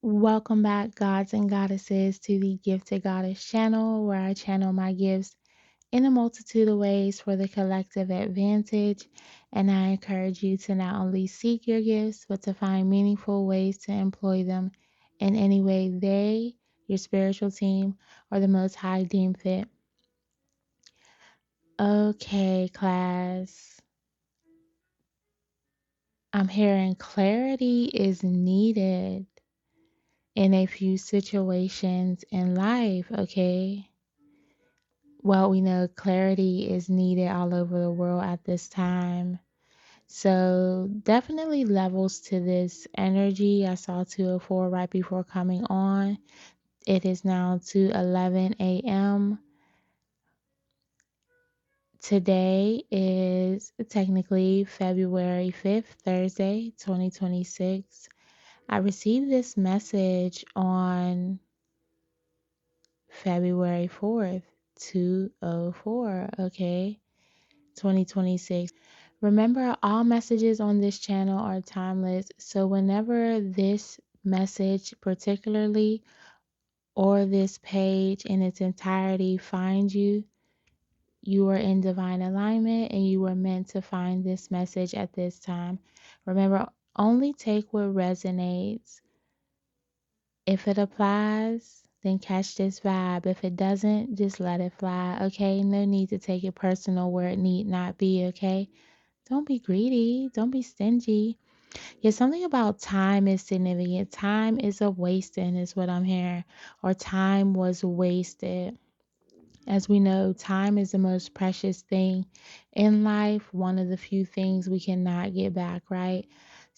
Welcome back, gods and goddesses, to the Gifted Goddess channel, where I channel my gifts in a multitude of ways for the collective advantage. And I encourage you to not only seek your gifts, but to find meaningful ways to employ them in any way your spiritual team, or the Most High deem fit. Okay, class. I'm hearing clarity is needed in a few situations in life, okay? Well, we know clarity is needed all over the world at this time. So, definitely levels to this energy. I saw 204 right before coming on. It is now 2:11 a.m. Today is technically February 5th, Thursday, 2026. I received this message on February 4th, 2:04, okay? 2026. Remember, all messages on this channel are timeless. So whenever this message particularly or this page in its entirety finds you, you are in divine alignment and you were meant to find this message at this time. Remember, only take what resonates. If it applies, then catch this vibe. If it doesn't, just let it fly, okay? No need to take it personal where it need not be, okay? Don't be greedy. Don't be stingy. Yeah, something about time is significant. Time is a wasting, is what I'm hearing. Or time was wasted. As we know, time is the most precious thing in life. One of the few things we cannot get back, right?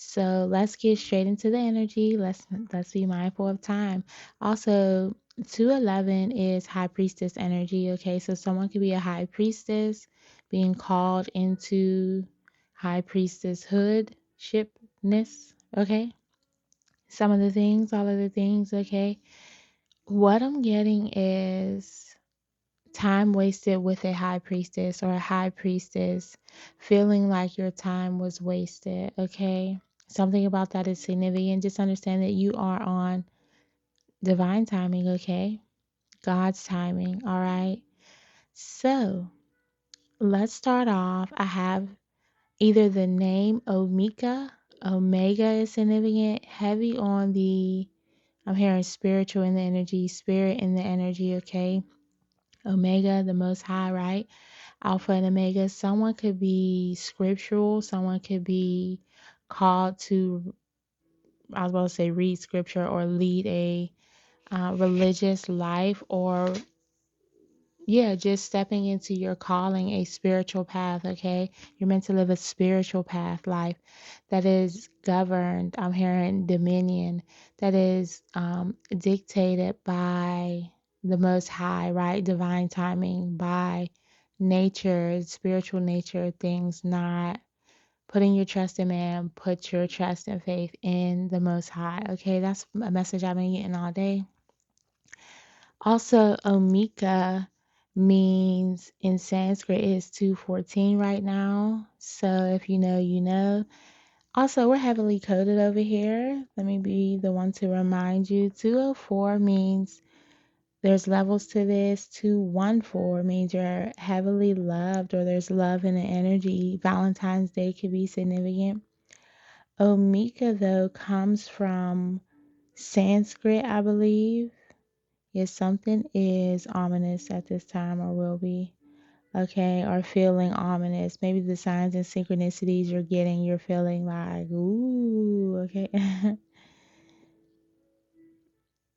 So let's get straight into the energy. Let's be mindful of time. Also, 211 is high priestess energy. Okay, so someone could be a high priestess being called into high priestesshood shipness. Okay, some of the things, all of the things. Okay, what I'm getting is time wasted with a high priestess or a high priestess feeling like your time was wasted. Okay, something about that is significant. Just understand that you are on divine timing. Okay, God's timing. All right, so let's start off. I have either the name Omega is significant, heavy on the, I'm hearing spiritual in the energy, spirit in the energy. Okay, Omega, the most high, right? Alpha and Omega. Someone could be scriptural, someone could be called to, I was about to say, read scripture or lead a religious life, or yeah, just stepping into your calling, a spiritual path. Okay, you're meant to live a spiritual path life that is governed, I'm hearing dominion, that is dictated by the most high, right? Divine timing, by nature, spiritual nature things, not putting your trust in man. Put your trust and faith in the most high. Okay, that's a message I've been getting all day. Also, Omika means in Sanskrit is 214 right now. So if you know, you know. Also, we're heavily coded over here. Let me be the one to remind you. 204 means there's levels to this. 214 means you're heavily loved, or there's love in the energy. Valentine's Day could be significant. Omika, though, comes from Sanskrit, I believe. Yes, something is ominous at this time, or will be. Okay, or feeling ominous. Maybe the signs and synchronicities you're getting, you're feeling like, ooh, okay.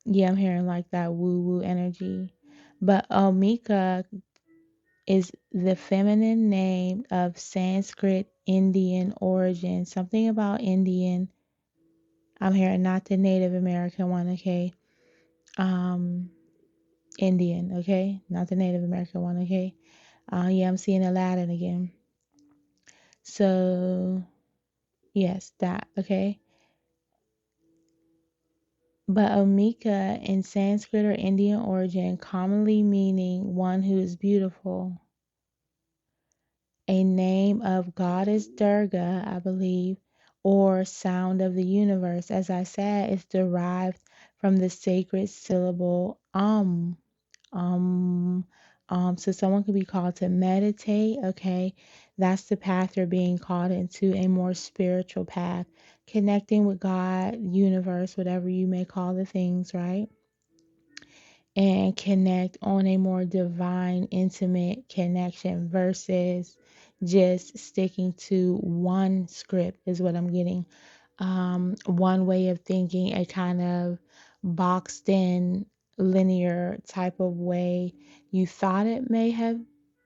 Yeah, I'm hearing like that woo woo energy. But Omika is the feminine name of Sanskrit Indian origin. Something about Indian. I'm hearing not the Native American one, okay? Indian, okay? Not the Native American one, okay? Yeah, I'm seeing Aladdin again. So, yes, that, okay? But Omika in Sanskrit or Indian origin, commonly meaning one who is beautiful, a name of goddess Durga, I believe, or sound of the universe. As I said, it's derived from the sacred syllable um, so someone could be called to meditate, okay? That's the path you're being called into, a more spiritual path, connecting with God, universe, whatever you may call the things, right? And connect on a more divine, intimate connection versus just sticking to one script, is what I'm getting. One way of thinking, a kind of boxed in, linear type of way you thought it may have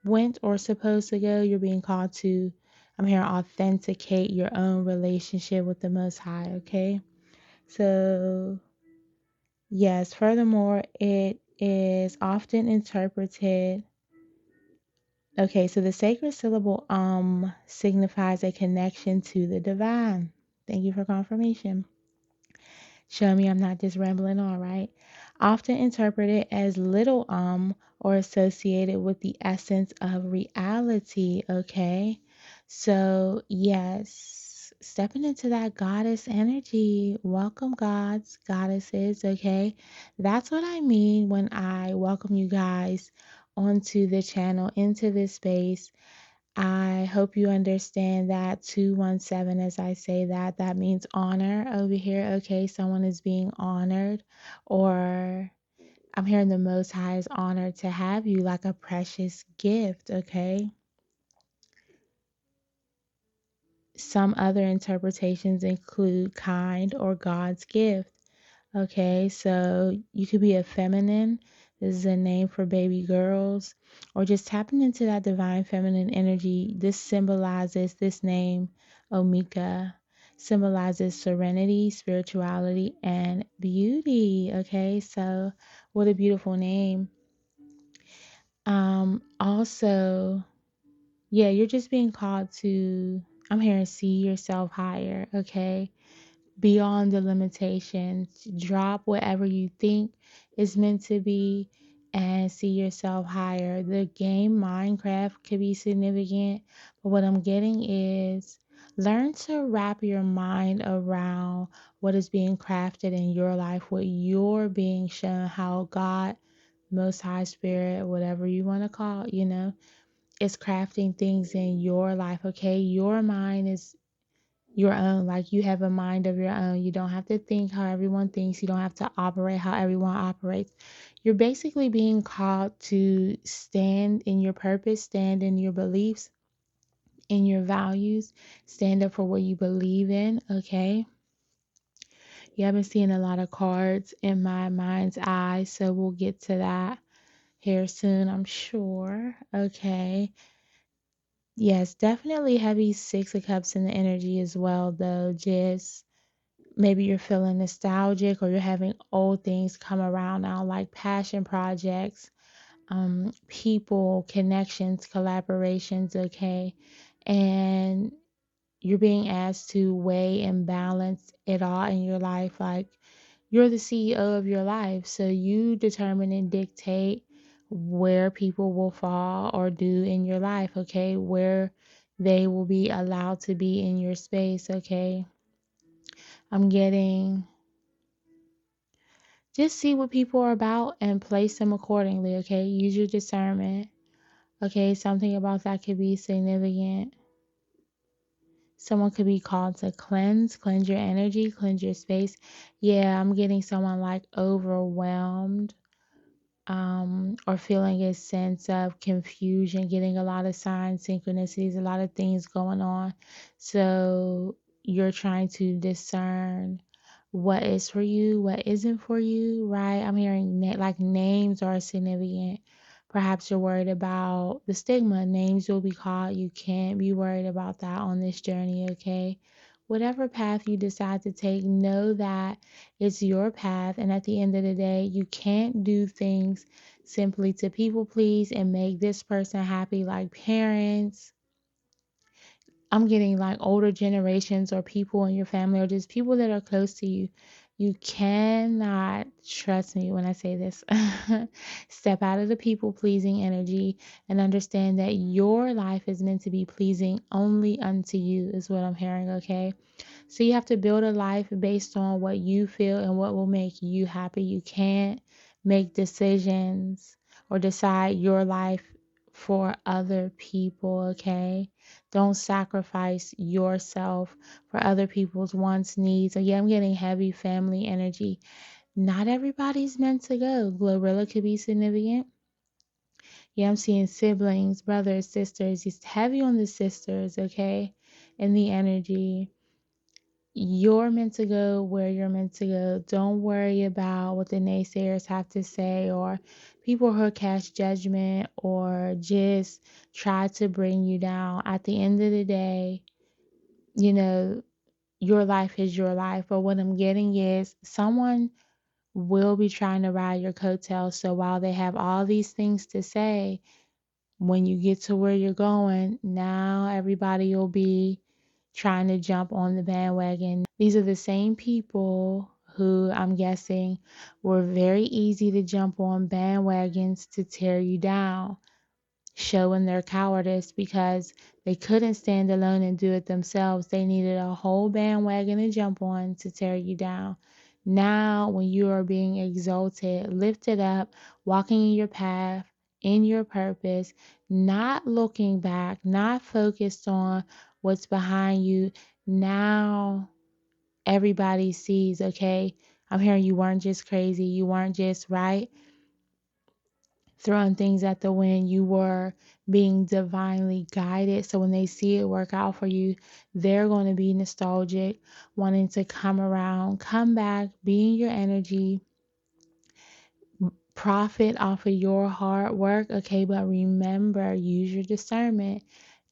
went or supposed to go. You're being called to, I'm here, authenticate your own relationship with the Most High, okay? So yes, furthermore, it is often interpreted. Okay, so the sacred syllable signifies a connection to the divine. Thank you for confirmation. Show me I'm not just rambling on, right? Often interpreted as little or associated with the essence of reality, okay? So, yes, stepping into that goddess energy. Welcome, gods, goddesses, okay? That's what I mean when I welcome you guys onto the channel, into this space. I hope you understand that 217, as I say that, that means honor over here. Okay, someone is being honored, or I'm hearing the Most High is honored to have you like a precious gift. Okay, some other interpretations include kind or God's gift. Okay, so you could be a feminine. This is a name for baby girls, or just tapping into that divine feminine energy. This symbolizes, this name, Omika, symbolizes serenity, spirituality, and beauty. Okay, so what a beautiful name. Also, yeah, you're just being called to, I'm hearing, see yourself higher. Okay, beyond the limitations. Drop whatever you think is meant to be and see yourself higher. The game Minecraft could be significant, but what I'm getting is learn to wrap your mind around what is being crafted in your life, what you're being shown, how God, Most High Spirit, whatever you want to call, is crafting things in your life, okay? Your mind is your own. Like, you have a mind of your own. You don't have to think how everyone thinks. You don't have to operate how everyone operates. You're basically being called to stand in your purpose, stand in your beliefs, in your values, stand up for what you believe in, okay? You haven't seen a lot of cards in my mind's eye, so we'll get to that here soon, I'm sure. Okay. Yes, definitely heavy Six of Cups in the energy as well, though. Just maybe you're feeling nostalgic, or you're having old things come around now, like passion projects, people, connections, collaborations, okay? And you're being asked to weigh and balance it all in your life. Like, you're the CEO of your life, so you determine and dictate where people will fall or do in your life, okay? Where they will be allowed to be in your space, okay? I'm getting, just see what people are about and place them accordingly, okay? Use your discernment, okay? Something about that could be significant. Someone could be called to cleanse your energy, cleanse your space. Yeah, I'm getting someone like overwhelmed, or feeling a sense of confusion, getting a lot of signs, synchronicities, a lot of things going on. So you're trying to discern what is for you, what isn't for you, right? I'm hearing like names are significant. Perhaps you're worried about the stigma. Names will be called. You can't be worried about that on this journey, okay? Whatever path you decide to take, know that it's your path. And at the end of the day, you can't do things simply to people please and make this person happy, like parents. I'm getting like older generations or people in your family or just people that are close to you. You cannot, trust me when I say this, step out of the people pleasing energy and understand that your life is meant to be pleasing only unto you, is what I'm hearing, okay? So you have to build a life based on what you feel and what will make you happy. You can't make decisions or decide your life for other people, okay? Don't sacrifice yourself for other people's wants, needs. So yeah, I'm getting heavy family energy. Not everybody's meant to go. Glorilla could be significant. Yeah, I'm seeing siblings, brothers, sisters. It's heavy on the sisters, okay? And the energy. You're meant to go where you're meant to go. Don't worry about what the naysayers have to say or people who cast judgment or just try to bring you down. At the end of the day, you know, your life is your life. But what I'm getting is someone will be trying to ride your coattails. So while they have all these things to say, when you get to where you're going, now everybody will be trying to jump on the bandwagon. These are the same people who I'm guessing were very easy to jump on bandwagons to tear you down, showing their cowardice because they couldn't stand alone and do it themselves. They needed a whole bandwagon to jump on to tear you down. Now, when you are being exalted, lifted up, walking in your path, in your purpose, not looking back, not focused on what's behind you, now everybody sees, okay? I'm hearing you weren't just crazy, you weren't just right throwing things at the wind. You were being divinely guided. So when they see it work out for you, they're going to be nostalgic, wanting to come around, come back, be in your energy, profit off of your hard work. Okay, but remember, use your discernment.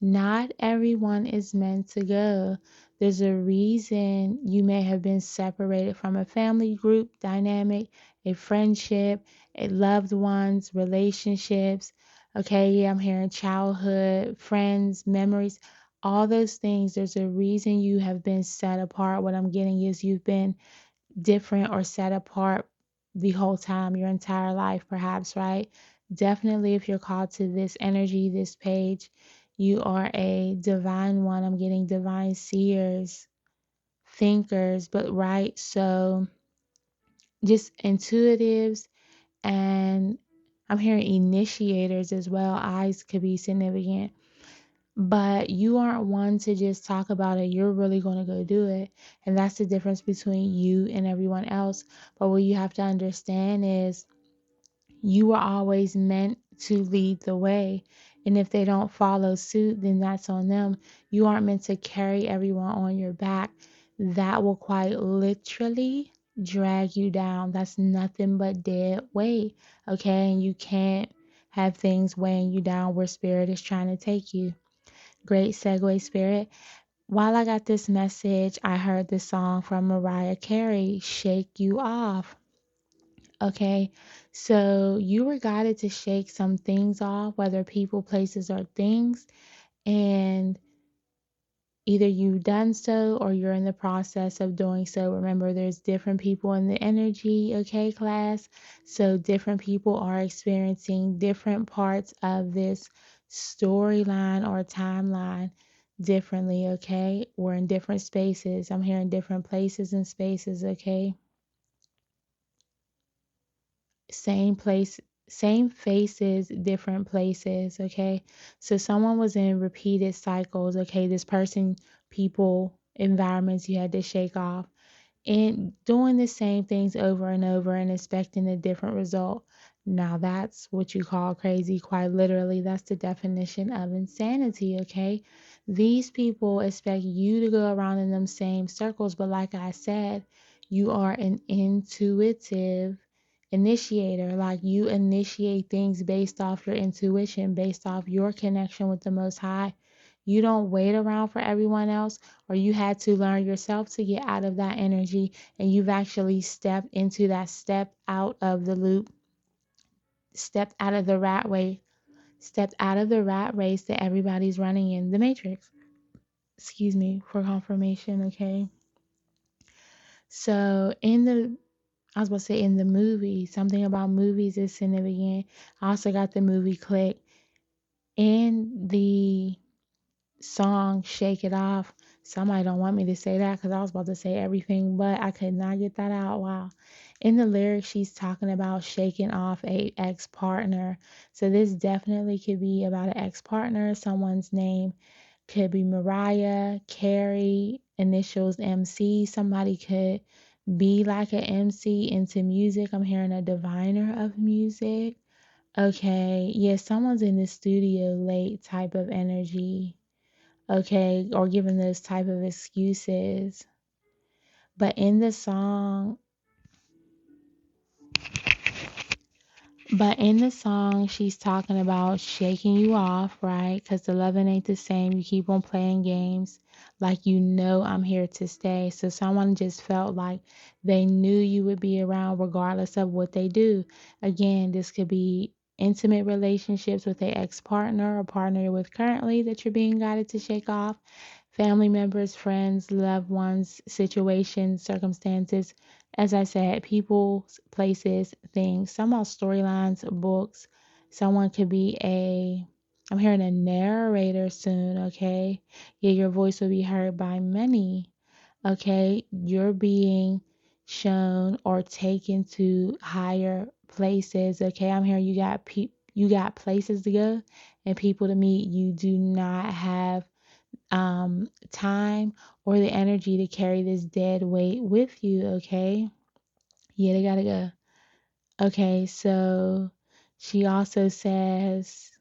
Not everyone is meant to go. There's a reason you may have been separated from a family group dynamic, a friendship, a loved ones, relationships. Okay, yeah, I'm hearing childhood, friends, memories, all those things. There's a reason you have been set apart. What I'm getting is you've been different or set apart the whole time, your entire life, perhaps, right? Definitely, if you're called to this energy, this page, you are a divine one. I'm getting divine seers, thinkers, but right. So, just intuitives, and I'm hearing initiators as well. Eyes could be significant. But you aren't one to just talk about it. You're really going to go do it. And that's the difference between you and everyone else. But what you have to understand is you were always meant to lead the way. And if they don't follow suit, then that's on them. You aren't meant to carry everyone on your back. That will quite literally drag you down. That's nothing but dead weight. Okay. And you can't have things weighing you down where spirit is trying to take you. Great segue, Spirit. While I got this message, I heard the song from Mariah Carey, Shake You Off. Okay, so you were guided to shake some things off, whether people, places, or things. And either you've done so or you're in the process of doing so. Remember, there's different people in the energy, okay, class? So different people are experiencing different parts of this storyline or timeline differently, okay? We're in different spaces. I'm hearing different places and spaces, okay? Same place, same faces, different places, okay? So someone was in repeated cycles, okay? This person, people, environments you had to shake off, and doing the same things over and over and expecting a different result. Now that's what you call crazy, quite literally. That's the definition of insanity, okay? These people expect you to go around in them same circles, but like I said, you are an intuitive initiator. Like you initiate things based off your intuition, based off your connection with the Most High. You don't wait around for everyone else, or you had to learn yourself to get out of that energy, and you've actually stepped into that, step out of the loop, stepped out of the rat race, stepped out of the rat race that everybody's running in, the matrix. Excuse me for confirmation, okay? So I was about to say in the movie, something about movies is significant. I also got the movie Click. In the song Shake It Off, somebody don't want me to say that because I was about to say everything, but I could not get that out. Wow. In the lyrics, she's talking about shaking off a ex-partner. So this definitely could be about an ex-partner. Someone's name could be Mariah, Carrie, initials MC. Somebody could be like an MC into music. I'm hearing a diviner of music. Okay, yeah, someone's in the studio late type of energy. Okay, or giving those type of excuses. But in the song, she's talking about shaking you off, right? Because the loving ain't the same. You keep on playing games like you know I'm here to stay. So someone just felt like they knew you would be around regardless of what they do. Again, this could be intimate relationships with a ex-partner or partner you're with currently that you're being guided to shake off. Family members, friends, loved ones, situations, circumstances, as I said, people, places, things. Some are storylines, books. Someone could be I'm hearing a narrator soon, okay? Yeah, your voice will be heard by many, okay? You're being shown or taken to higher places, okay? I'm hearing you got places to go and people to meet. You do not have time or the energy to carry this dead weight with you, okay? Yeah, they gotta go. Okay, so she also says,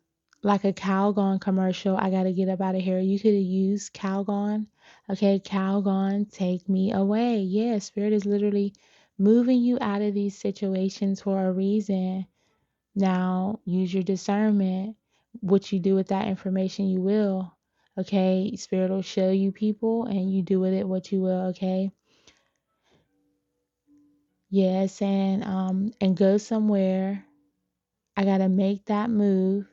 like a Calgon commercial, I gotta get up out of here. You could have used Calgon. Okay, Calgon, take me away. Yeah, Spirit is literally moving you out of these situations for a reason. Now, use your discernment. What you do with that information, you will. Okay, Spirit will show you people and you do with it what you will, okay? Yes, and go somewhere. I gotta make that move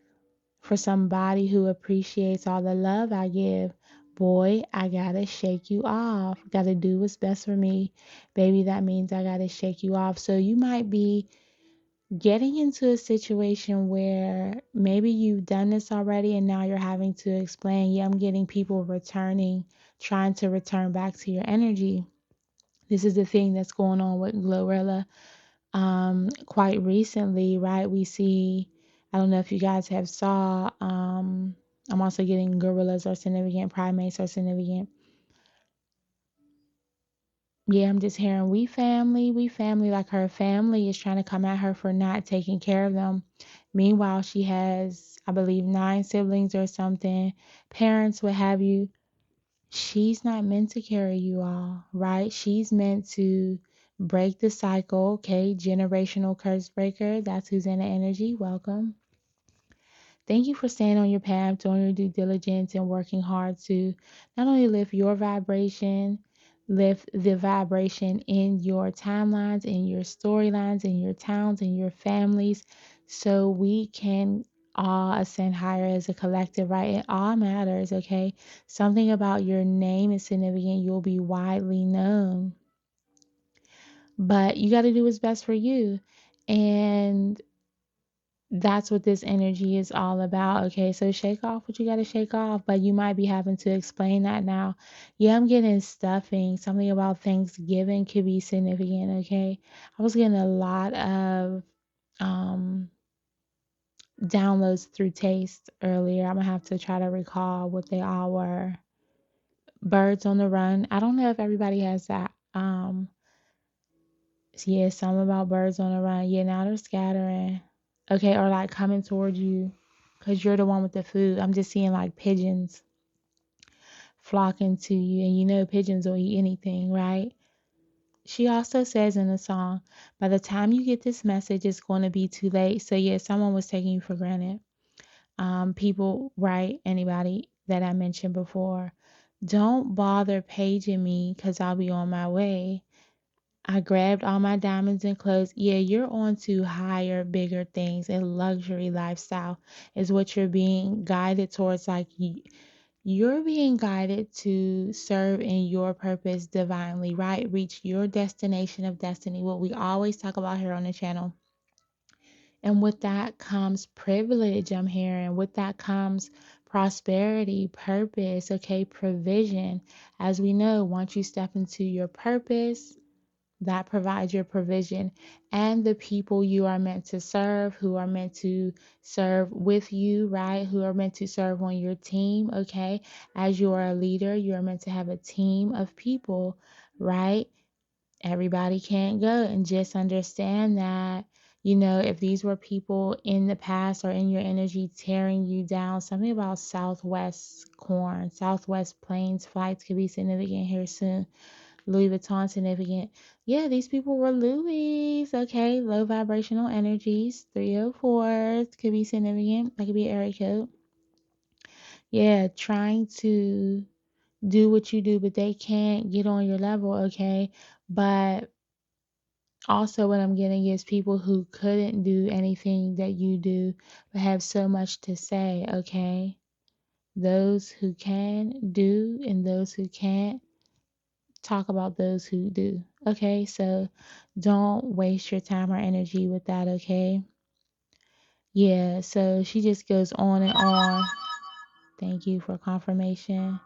for somebody who appreciates all the love I give. Boy, I gotta shake you off. Gotta do what's best for me. Baby, that means I gotta shake you off. So you might be getting into a situation where maybe you've done this already and now you're having to explain, yeah, I'm getting people returning, trying to return back to your energy. This is the thing that's going on with Glorilla. Quite recently, right? We see, I don't know if you guys have saw, I'm also getting gorillas are significant, primates are significant. Yeah, I'm just hearing we family, like her family is trying to come at her for not taking care of them. Meanwhile, she has, I believe, 9 siblings or something, parents, what have you. She's not meant to carry you all, right? She's meant to break the cycle, okay? Generational curse breaker. That's who's in the energy. Welcome. Thank you for staying on your path, doing your due diligence, and working hard to not only lift your vibration, lift the vibration in your timelines, in your storylines, in your towns, in your families, so we can all ascend higher as a collective, right? It all matters, okay? Something about your name is significant. You'll be widely known, but you got to do what's best for you. And that's what this energy is all about. Okay, so shake off what you got to shake off, but you might be having to explain that now. Yeah, I'm getting stuffing. Something about Thanksgiving could be significant. Okay, I was getting a lot of um downloads through taste earlier. I'm gonna have to try to recall what they all were. Birds on the run. I don't know if everybody has that. Yeah, some about birds on the run. Yeah, now they're scattering. Okay, or like coming towards you because you're the one with the food. I'm just seeing like pigeons flocking to you, and you know pigeons will eat anything, right? She also says in the song, by the time you get this message, it's going to be too late. So, yeah, someone was taking you for granted. People, right? Anybody that I mentioned before, don't bother paging me because I'll be on my way. I grabbed all my diamonds and clothes. Yeah, you're on to higher, bigger things. A luxury lifestyle is what you're being guided towards. Like You're being guided to serve in your purpose divinely, right? Reach your destination of destiny, what we always talk about here on the channel. And with that comes privilege, I'm hearing. With that comes prosperity, purpose, okay, provision. As we know, once you step into your purpose, that provides your provision, and the people you are meant to serve, who are meant to serve with you, right? Who are meant to serve on your team, okay? As you are a leader, you are meant to have a team of people, right? Everybody can't go, and just understand that, if these were people in the past or in your energy tearing you down, something about Southwest Planes flights could be significant here soon. Louis Vuitton significant. Yeah, these people were Louis. Okay, low vibrational energies. 304s could be significant. That could be an area code. Yeah, trying to do what you do, but they can't get on your level, okay? But also, what I'm getting is people who couldn't do anything that you do, but have so much to say, okay? Those who can do, and those who can't talk about those who do. Okay, so don't waste your time or energy with that, okay? Yeah, so she just goes on and on. Thank you for confirmation.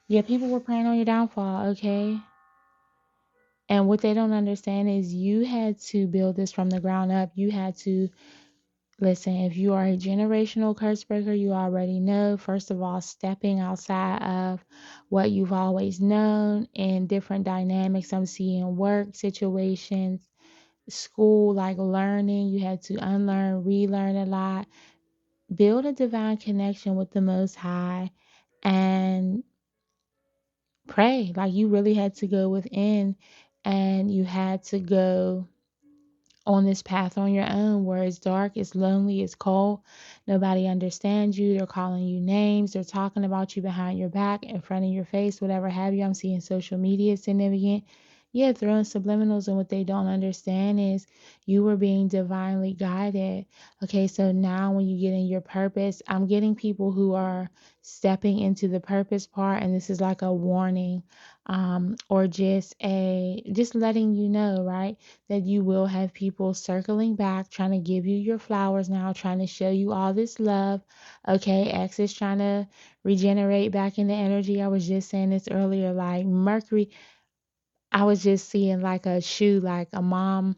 Yeah, people were preying on your downfall, okay? And what they don't understand is you had to build this from the ground up. You had to listen. If you are a generational curse breaker, you already know, first of all, stepping outside of what you've always known in different dynamics. I'm seeing work situations, school, like learning. You had to unlearn, relearn a lot, build a divine connection with the Most High, and pray. Like you really had to go within, and you had to go on this path on your own, where it's dark, it's lonely, it's cold. Nobody understands you. They're calling you names. They're talking about you behind your back, in front of your face, whatever have you. I'm seeing social media significant. Yeah, throwing subliminals, and what they don't understand is you were being divinely guided. Okay, so now when you get in your purpose, I'm getting people who are stepping into the purpose part, and this is like a warning, or just letting you know, right? That you will have people circling back, trying to give you your flowers now, trying to show you all this love. Okay, X is trying to regenerate back into energy. I was just saying this earlier, like Mercury. I was just seeing like a shoe, like a mom.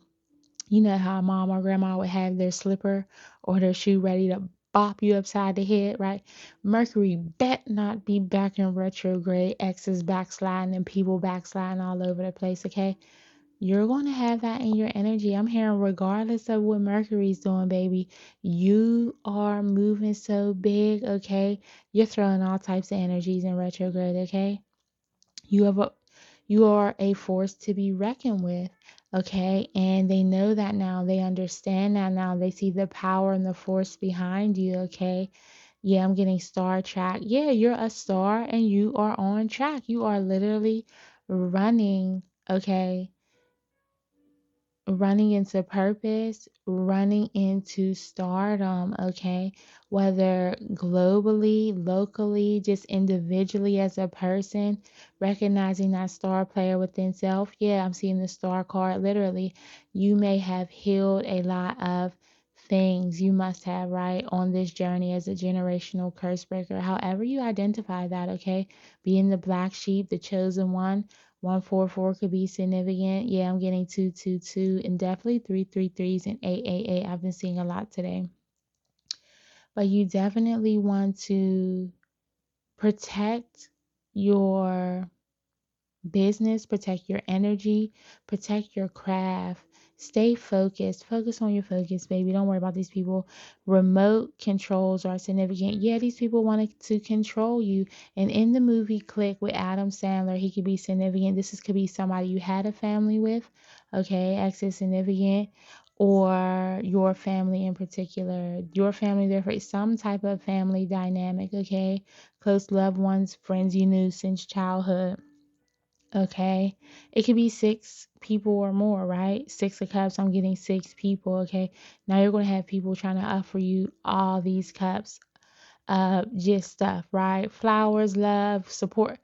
You know how a mom or grandma would have their slipper or their shoe ready to bop you upside the head, right? Mercury bet not be back in retrograde. X is backsliding and people backsliding all over the place, okay? You're going to have that in your energy. I'm hearing, regardless of what Mercury's doing, baby, you are moving so big, okay? You're throwing all types of energies in retrograde, okay? You have a you are a force to be reckoned with, okay? And they know that now. They understand that now. They see the power and the force behind you, okay? Yeah, I'm getting star track. Yeah, you're a star and you are on track. You are literally running, okay? Running into purpose, running into stardom, okay? Whether globally, locally, just individually as a person, recognizing that star player within self. Yeah, I'm seeing the star card literally. You may have healed a lot of things you must have, right, on this journey as a generational curse breaker. However, you identify that, okay? Being the black sheep, the chosen one. 144 could be significant. Yeah, I'm getting 222 and definitely 333s and 888. I've been seeing a lot today. But you definitely want to protect your business, protect your energy, protect your craft. Stay focused. Focus on your focus, baby. Don't worry about these people. Remote controls are significant. Yeah, these people wanted to control you. And in the movie Click with Adam Sandler, he could be significant. Could be somebody you had a family with. Okay, X is significant. Or your family in particular. Your family, therefore, some type of family dynamic, okay? Close loved ones, friends you knew since childhood. Okay, it could be six people or more, right? Six of cups, I'm getting six people. Okay, now you're going to have people trying to offer you all these cups. just stuff, right? Flowers, love, support.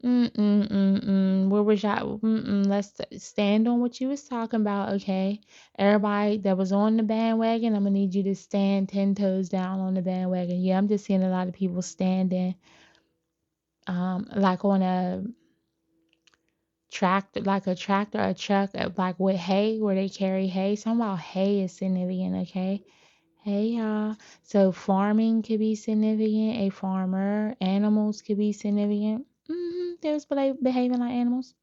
Where was y'all? Let's stand on what you was talking about, okay? Everybody that was on the bandwagon, I'm gonna need you to stand 10 toes down on the bandwagon. Yeah, I'm just seeing a lot of people standing, like on a tractor, like a tractor, a truck, like with hay, where they carry hay. Something about hay is significant, okay? Hey y'all. So farming could be significant. A farmer. Animals could be significant. There's behaving like animals.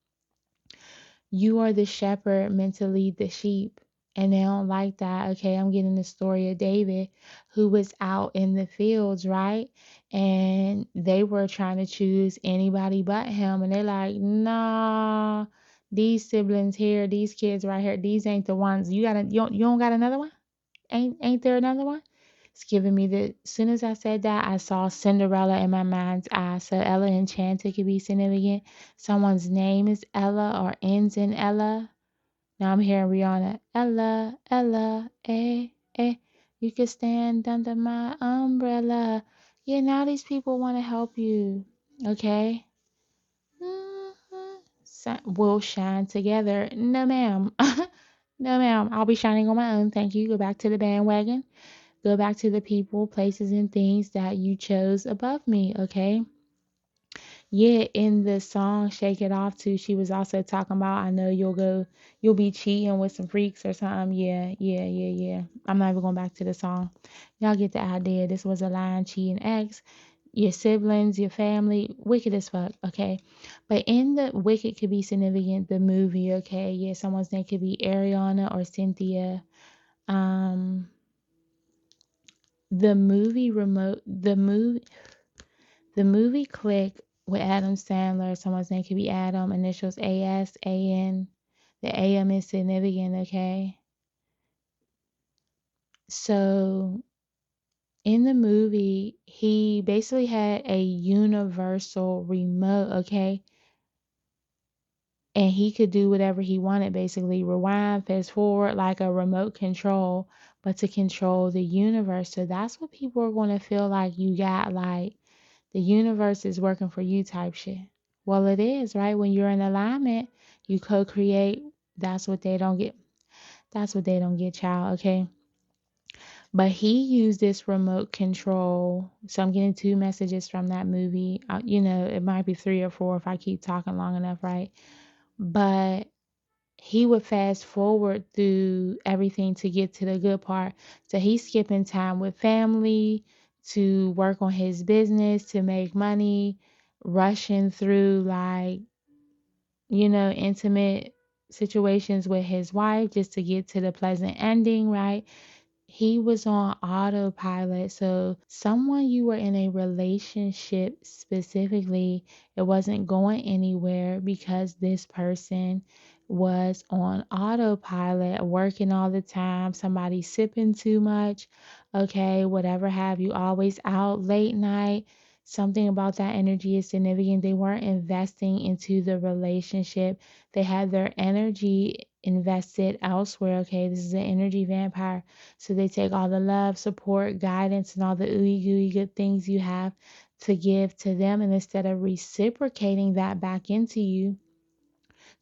You are the shepherd meant to lead the sheep. And they don't like that. Okay, I'm getting the story of David, who was out in the fields, right? And they were trying to choose anybody but him. And they're like, nah, these siblings here, these kids right here, these ain't the ones. You don't got another one? Ain't there another one? It's giving me the. As soon as I said that, I saw Cinderella in my mind's eye. So Ella Enchanted could be significant. Someone's name is Ella or ends in Ella. Now I'm hearing Rihanna. Ella, Ella, eh. You could stand under my umbrella. Yeah, now these people want to help you. Okay? We'll shine together. No, ma'am. No, ma'am. I'll be shining on my own. Thank you. Go back to the bandwagon. Go back to the people, places, and things that you chose above me, okay? Yeah, in the song Shake It Off too, she was also talking about, I know you'll be cheating with some freaks or something. Yeah. I'm not even going back to the song. Y'all get the idea. This was a lying, cheating ex. Your siblings, your family, wicked as fuck, okay? But in the wicked could be significant, the movie, okay? Yeah, someone's name could be Ariana or Cynthia. Um, the movie Click with Adam Sandler, someone's name could be Adam, initials AS, AN. The AM is significant, okay? So in the movie, he basically had a universal remote, okay? And he could do whatever he wanted, basically rewind, fast forward, like a remote control, but to control the universe. So that's what people are going to feel like you got, like the universe is working for you type shit. Well, it is, right? When you're in alignment, you co-create. That's what they don't get. That's what they don't get, child, okay? But he used this remote control. So I'm getting two messages from that movie. It might be three or four if I keep talking long enough, right? But he would fast forward through everything to get to the good part. So he's skipping time with family to work on his business, to make money, rushing through like, intimate situations with his wife just to get to the pleasant ending, right? He was on autopilot. So, someone you were in a relationship specifically, it wasn't going anywhere because this person was on autopilot, working all the time, somebody sipping too much, okay, whatever have you, always out late night. Something about that energy is significant. They weren't investing into the relationship. They had their energy invested elsewhere. Okay, this is an energy vampire. So they take all the love, support, guidance, and all the ooey gooey good things you have to give to them. And instead of reciprocating that back into you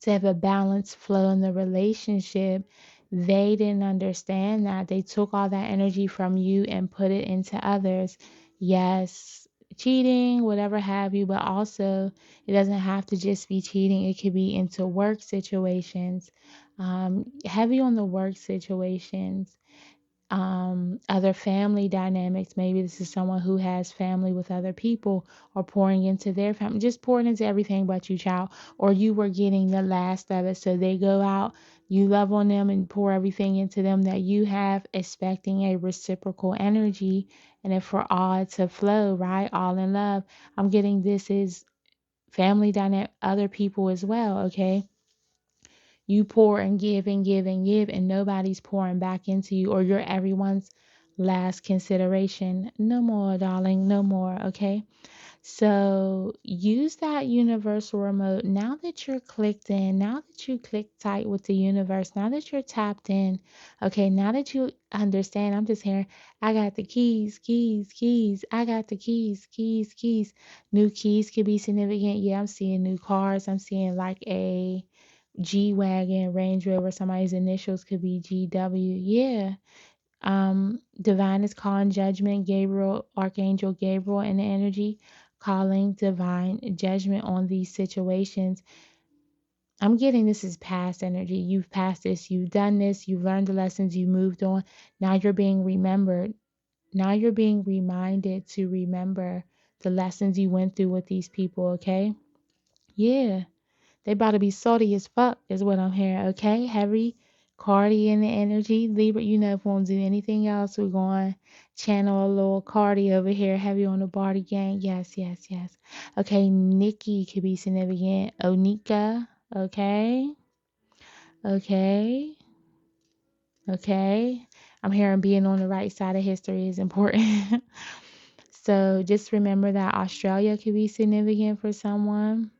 to have a balanced flow in the relationship, they didn't understand that. They took all that energy from you and put it into others. Yes, cheating, whatever have you, but also it doesn't have to just be cheating, it could be into work situations. Heavy on the work situations, other family dynamics. Maybe this is someone who has family with other people or pouring into their family, just pouring into everything but you, child. Or you were getting the last of it. So they go out, you love on them and pour everything into them that you have, expecting a reciprocal energy. And if for all to flow, right? All in love. I'm getting this is family dynamic, other people as well, okay? You pour and give and give and give, and nobody's pouring back into you, or you're everyone's last consideration. No more, darling, no more, okay? So use that universal remote now that you're clicked in, now that you click tight with the universe, now that you're tapped in. Okay, now that you understand, I'm just hearing, I got the keys, keys, keys. I got the keys, keys, keys. New keys could be significant. Yeah, I'm seeing new cars. I'm seeing like a G-Wagon, Range Rover. Somebody's initials could be GW. Yeah. Divine is calling judgment, Gabriel, Archangel Gabriel in the energy, calling divine judgment on these situations. I'm getting this is past energy. You've passed this, you've done this, you've learned the lessons, you moved on. Now you're being remembered. Now you're being reminded to remember the lessons you went through with these people, okay? Yeah. They about to be salty as fuck, is what I'm hearing. Okay, heavy, Cardi in the energy. Libra, you know, if we won't do anything else, we're going to channel a little Cardi over here, heavy on the body gang. Yes, yes, yes. Okay, Nikki could be significant. Onika, okay, okay, okay. I'm hearing being on the right side of history is important. So just remember that Australia could be significant for someone.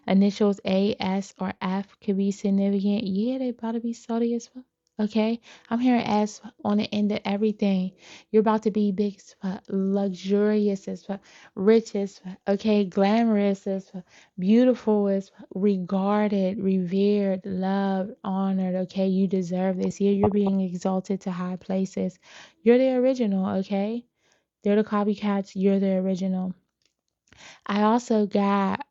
Initials A, S, or F could be significant. Yeah, they about to be salty as fuck. Okay, I'm hearing S on the end of everything. You're about to be big as fuck, luxurious as fuck, rich as fuck, okay, glamorous as fuck, beautiful as fuck, regarded, revered, loved, honored. Okay, you deserve this. Yeah, you're being exalted to high places. You're the original. Okay, they're the copycats. You're the original. I also got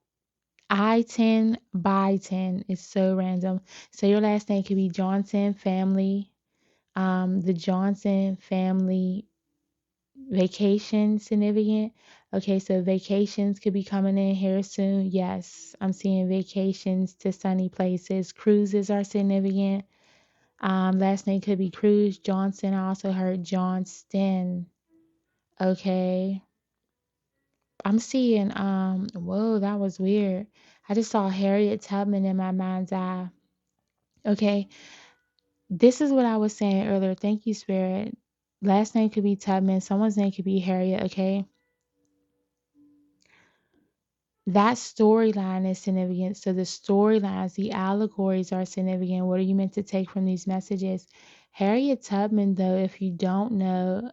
I-10 by 10 is so random. So your last name could be Johnson family. The Johnson family vacation significant. Okay, so vacations could be coming in here soon. Yes, I'm seeing vacations to sunny places. Cruises are significant. Last name could be Cruz Johnson. I also heard Johnston. Okay. I'm seeing whoa, that was weird. I just saw Harriet Tubman in my mind's eye. Okay, this is what I was saying earlier. Thank you, Spirit. Last name could be Tubman. Someone's name could be Harriet. Okay, that storyline is significant. So the storylines, the allegories are significant. What are you meant to take from these messages? Harriet Tubman, though, if you don't know,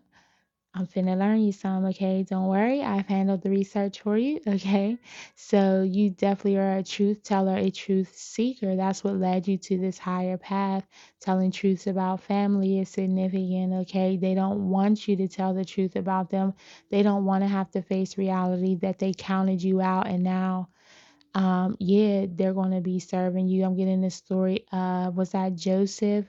I'm finna learn you some, okay? Don't worry, I've handled the research for you, okay? So you definitely are a truth teller, a truth seeker. That's what led you to this higher path. Telling truths about family is significant, okay? They don't want you to tell the truth about them. They don't want to have to face reality that they counted you out and now yeah, they're going to be serving you. I'm getting this story. Was that Joseph?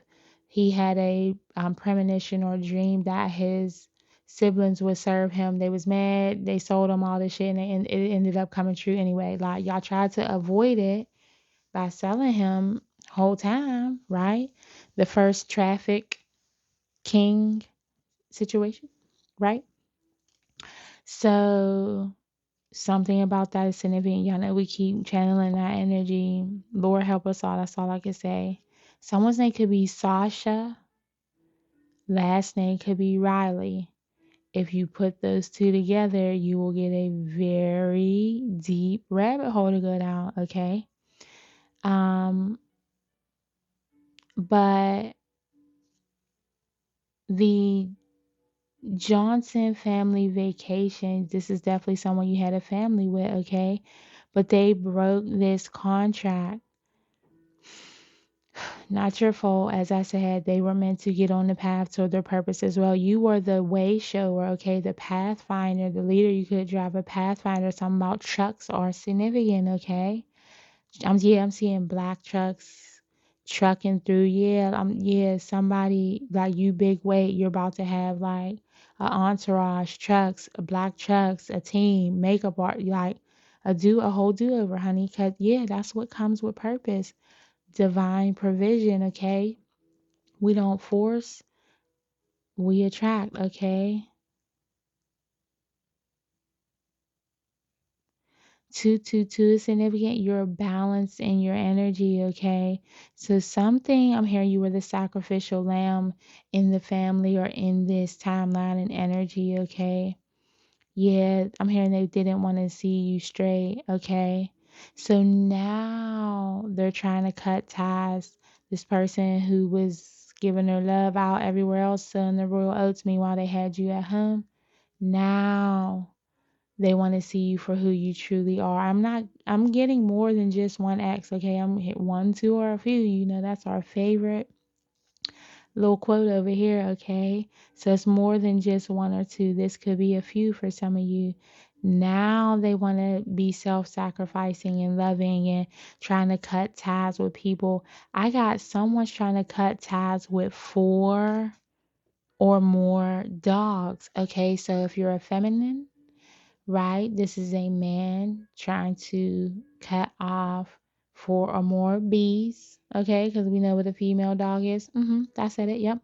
He had a premonition or dream that his siblings would serve him. They was mad. They sold him all this shit, and it ended up coming true anyway. Like y'all tried to avoid it by selling him whole time, right? The first traffic king situation, right? So something about that is significant. Y'all know we keep channeling that energy. Lord help us all. That's all I can say. Someone's name could be Sasha. Last name could be Riley. If you put those two together, you will get a very deep rabbit hole to go down. Okay. Um, but the Johnson family vacation, this is definitely someone you had a family with. Okay. But they broke this contract. Not your fault. As I said, they were meant to get on the path toward their purpose as well. You were the way shower, okay? The pathfinder, the leader. You could drive a pathfinder. Something about trucks are significant, okay? I'm seeing black trucks trucking through. Yeah, somebody like you, big weight. You're about to have like a entourage, trucks, black trucks, a team, makeup art, like a whole do over, honey. Cause yeah, that's what comes with purpose. Divine provision, okay? We don't force, we attract, okay? 222 is significant. You're balanced in your energy, okay? So something, I'm hearing you were the sacrificial lamb in the family or in this timeline and energy, okay? Yeah, I'm hearing they didn't want to see you straight, okay? So now they're trying to cut ties. This person who was giving their love out everywhere else, selling the royal oats, meanwhile they had you at home. Now they want to see you for who you truly are. I'm getting more than just one ex, okay? I'm hit one, two, or a few. You know, that's our favorite little quote over here, okay? So it's more than just one or two. This could be a few for some of you. Now they want to be self sacrificing and loving and trying to cut ties with people. I got someone's trying to cut ties with 4 or more dogs, okay? So if you're a feminine, right, this is a man trying to cut off 4 or more bees, okay? Because we know what a female dog is. I said it, yep.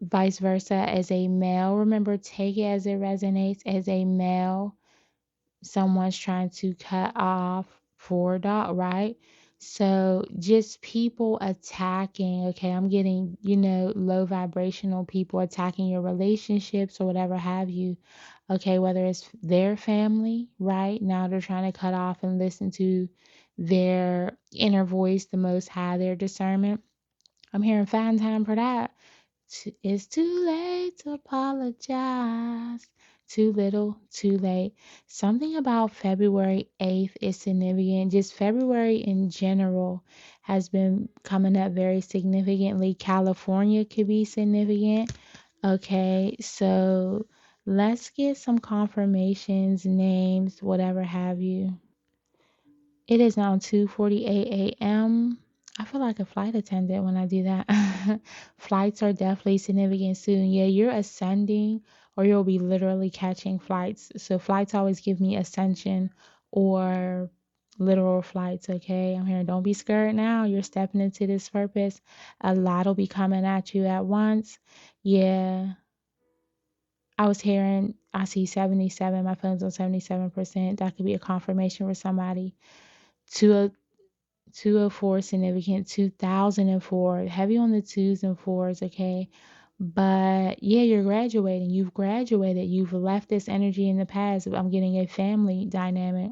Vice versa, as a male, remember, take it as it resonates. As a male, someone's trying to cut off for dog, right? So just people attacking, okay, I'm getting, low vibrational people attacking your relationships or whatever have you, okay, whether it's their family, right? Now they're trying to cut off and listen to their inner voice, the most high, their discernment. I'm hearing find time for that. It's too late to apologize. Too little, too late. Something about February 8th is significant. Just February in general has been coming up very significantly. California could be significant. Okay, so let's get some confirmations, names, whatever have you. It is now 2:48 a.m. I feel like a flight attendant when I do that. Flights are definitely significant soon. Yeah, you're ascending or you'll be literally catching flights. So flights always give me ascension or literal flights, okay? I'm here. Don't be scared now. You're stepping into this purpose. A lot will be coming at you at once. Yeah. I was hearing, I see 77. My phone's on 77%. That could be a confirmation for somebody. 204 significant, 2004 heavy on the twos and fours, okay? But yeah, you're graduating. You've graduated. You've left this energy in the past. I'm getting a family dynamic.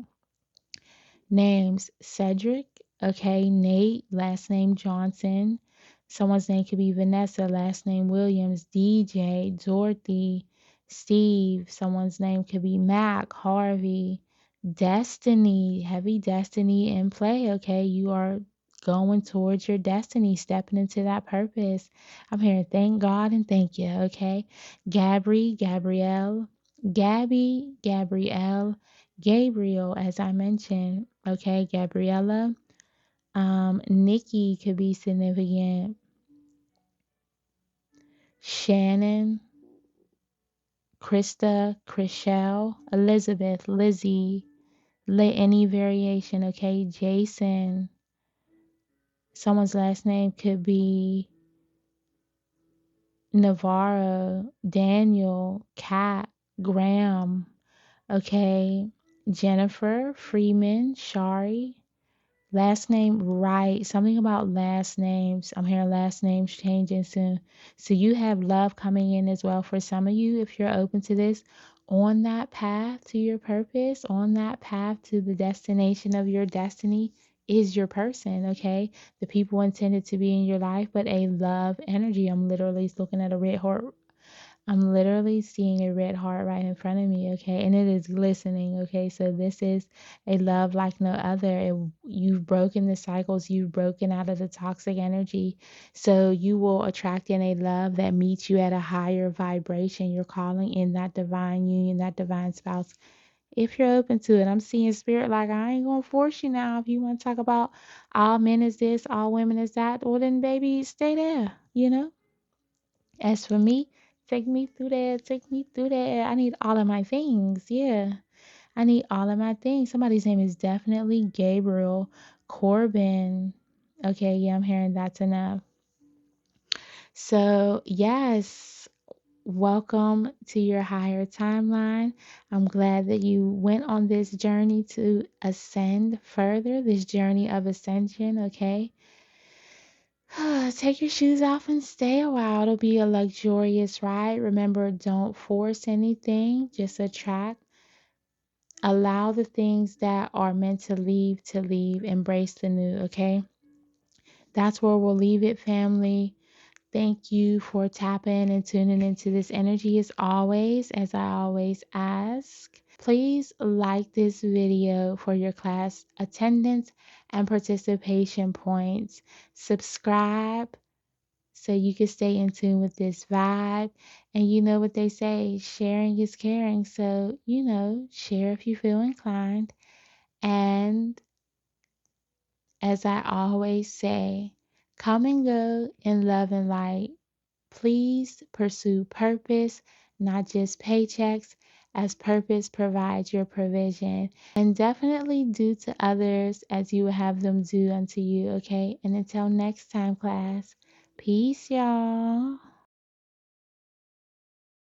Names Cedric, okay, Nate, last name Johnson. Someone's name could be Vanessa, last name Williams, DJ, Dorothy, Steve. Someone's name could be Mac, Harvey, Destiny, heavy destiny in play, okay? You are going towards your destiny, stepping into that purpose. I'm here to thank God and thank you, okay? Gabrielle, Gabby, Gabrielle, Gabriel, as I mentioned, okay, Gabriella. Nikki could be significant. Shannon, Krista, Chriselle, Elizabeth, Lizzie, any variation, okay? Jason. Someone's last name could be Navarro, Daniel, Kat, Graham, okay? Jennifer, Freeman, Shari. Last name, right. Something about last names. I'm hearing last names changing soon. So you have love coming in as well for some of you if you're open to this. On that path to your purpose, on that path to the destination of your destiny is your person, okay? The people intended to be in your life, but a love energy. I'm literally looking at a red heart. I'm literally seeing a red heart right in front of me, okay? And it is glistening, okay? So this is a love like no other. You've broken the cycles, you've broken out of the toxic energy. So you will attract in a love that meets you at a higher vibration. You're calling in that divine union, that divine spouse. If you're open to it, I'm seeing spirit like I ain't gonna force you now. If you want to talk about all men is this, all women is that, well then baby, stay there, you know? As for me, take me through there, take me through there. I need all of my things. Yeah. I need all of my things. Somebody's name is definitely Gabriel Corbin. Okay, yeah, I'm hearing that's enough. So, yes, welcome to your higher timeline. I'm glad that you went on this journey to ascend further, this journey of ascension, okay? Take your shoes off and stay a while. It'll be a luxurious ride. Remember, don't force anything, just attract. Allow the things that are meant to leave to leave. Embrace the new, okay? That's where we'll leave it, family. Thank you for tapping and tuning into this energy as always. As I always ask, please like this video for your class attendance and participation points. Subscribe so you can stay in tune with this vibe. And you know what they say, sharing is caring. So, share if you feel inclined. And as I always say, come and go in love and light. Please pursue purpose, not just paychecks, as purpose provides your provision. And definitely do to others as you would have them do unto you, okay? And until next time, class, peace, y'all.